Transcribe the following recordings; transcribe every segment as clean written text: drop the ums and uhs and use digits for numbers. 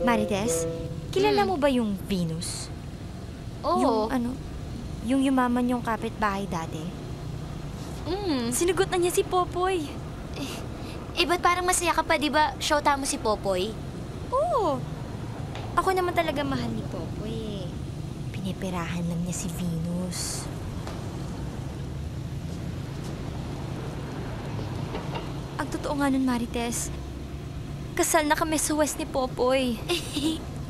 Marites, kilala mo ba yung Venus? Oo. Yung yumaman yung kapitbahay dati? Sinagot na niya si Popoy. Ba't parang masaya ka pa, di ba? Shota mo si Popoy? Oo. Ako naman talaga mahal ni Popoy eh. Pinipirahan lang niya si Venus. Ang totoo nga nun, Marites, kasal na kami sa West ni Popoy.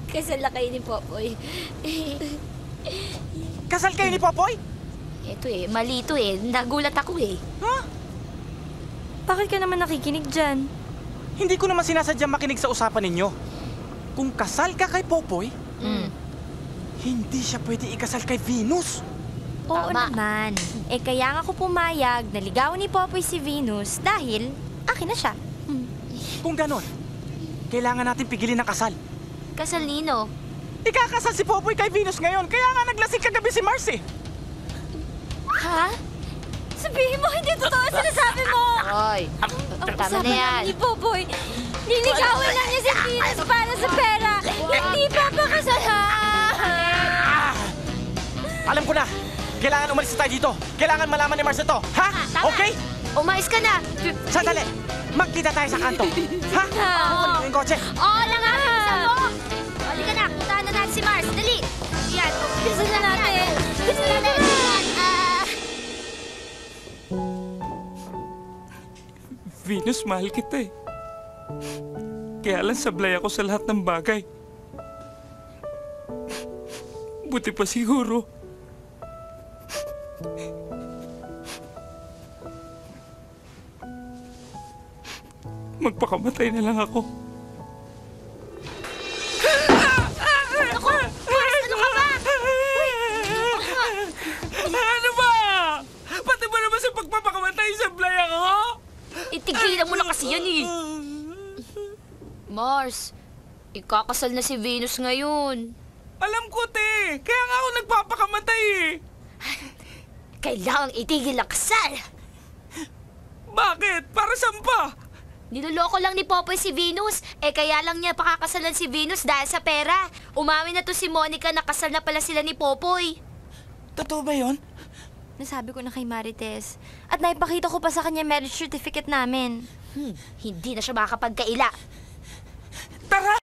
Kasal na kayo ni Popoy. Kasal kayo ni Popoy? Ito mali ito Nagulat ako Huh? Bakit ka naman nakikinig dyan? Hindi ko naman sinasadyang makinig sa usapan ninyo. Kung kasal ka kay Popoy, hindi siya pwede ikasal kay Venus. Oo Tama. naman. Kaya nga ako pumayag na ligawan ni Popoy si Venus dahil akin na siya. Kung ganon, kailangan natin pigilin ang kasal. Kasal nino? Ikakasal si Popoy kay Venus ngayon, kaya nga naglasing kagabi si Mars eh. Ha? Sabihin mo, hindi totoo ang sinasabi mo! Hoy, tama na yan. Ni Popoy, niligawan lang niya si Venus para sa pera. Hindi pa pakasalan! Alam ko na, kailangan umalis tayo dito. Kailangan malaman ni Mars ito, ha? Tama. Okay? Umayos ka na! Sandali, magkita tayo sa kanto. Ha? Kukunin ko yung kotse. Oo lang nga, bilisan mo! Halika na, puntahan na natin si Mars. Dali! Yan, bilisan na natin! Bilisan na natin! Venus, mahal kita eh. Kaya lang sablay ako sa lahat ng bagay. Buti pa siguro. Magpakamatay na lang ako. Naku! Mars, ano ka ba? Ano ba? Pati ba naman sa pagpapakamatay sablay ako? Itigilan mo na kasi yan Mars, ikakasal na si Venus ngayon. Alam ko, te. Kaya nga ako nagpapakamatay eh. Kailangang itigil ang kasal. Bakit? Para saan pa? Niloloko lang ni Popoy si Venus. Kaya lang niya pakakasalan si Venus dahil sa pera. Umamin na to si Monica na kasal na pala sila ni Popoy. Totoo ba yun? Nasabi ko na kay Marites. At naipakita ko pa sa kanya marriage certificate namin. Hindi na siya makakapagkaila. Tara!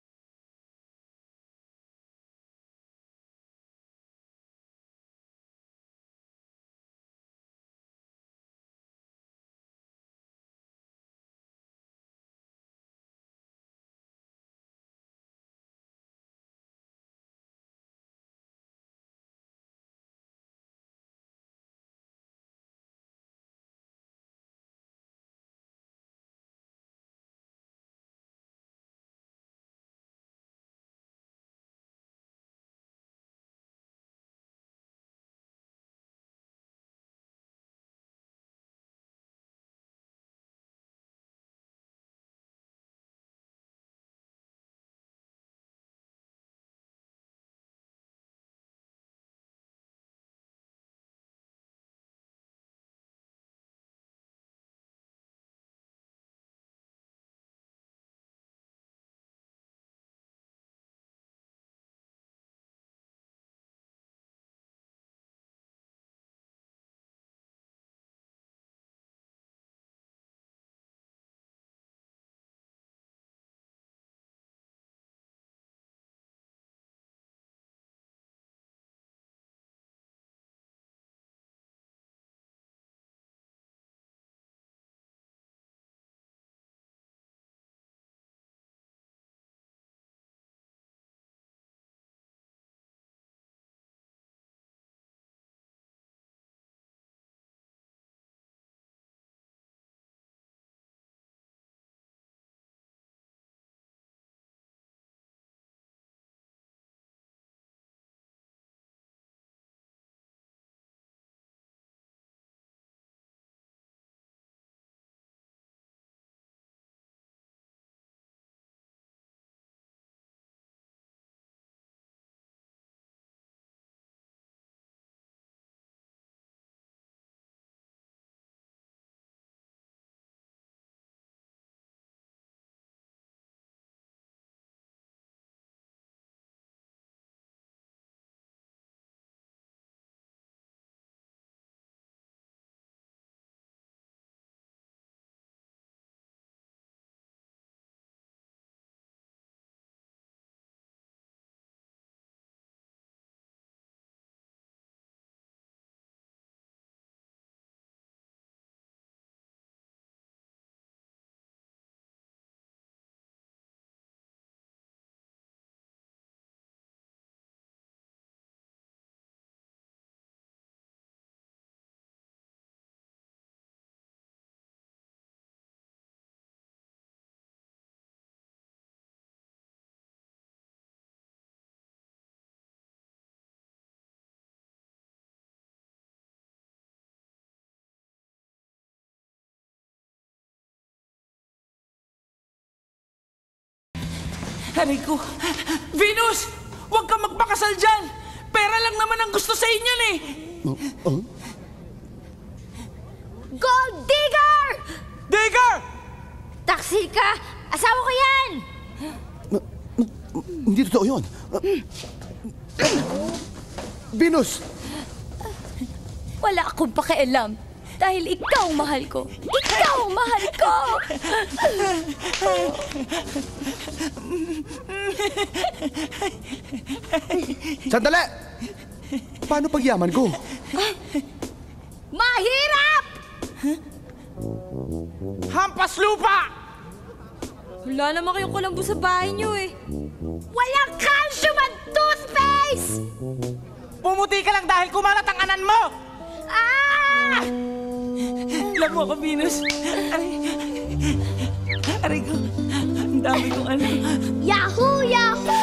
Aray ko. Venus! Huwag kang magpakasal dyan! Pera lang naman ang gusto sa inyan eh! Gold digger! Digger! Taksi ka! Asawa ko yan! Hindi totoo yun. Venus! Wala akong pakialam. Dahil ikaw ang mahal ko. Ikaw ang mahal ko! Sandali! Paano pagyaman ko? Mahirap! Hampas lupa! Wala naman kayong kulambo sa bahay niyo eh. Walang calcium at toothpaste! Pumuti ka lang dahil kumalat ang anan mo! Ah! Alam mo ako, Venus. Aray ko. Ang dami kong ano. Yahoo! Yahoo!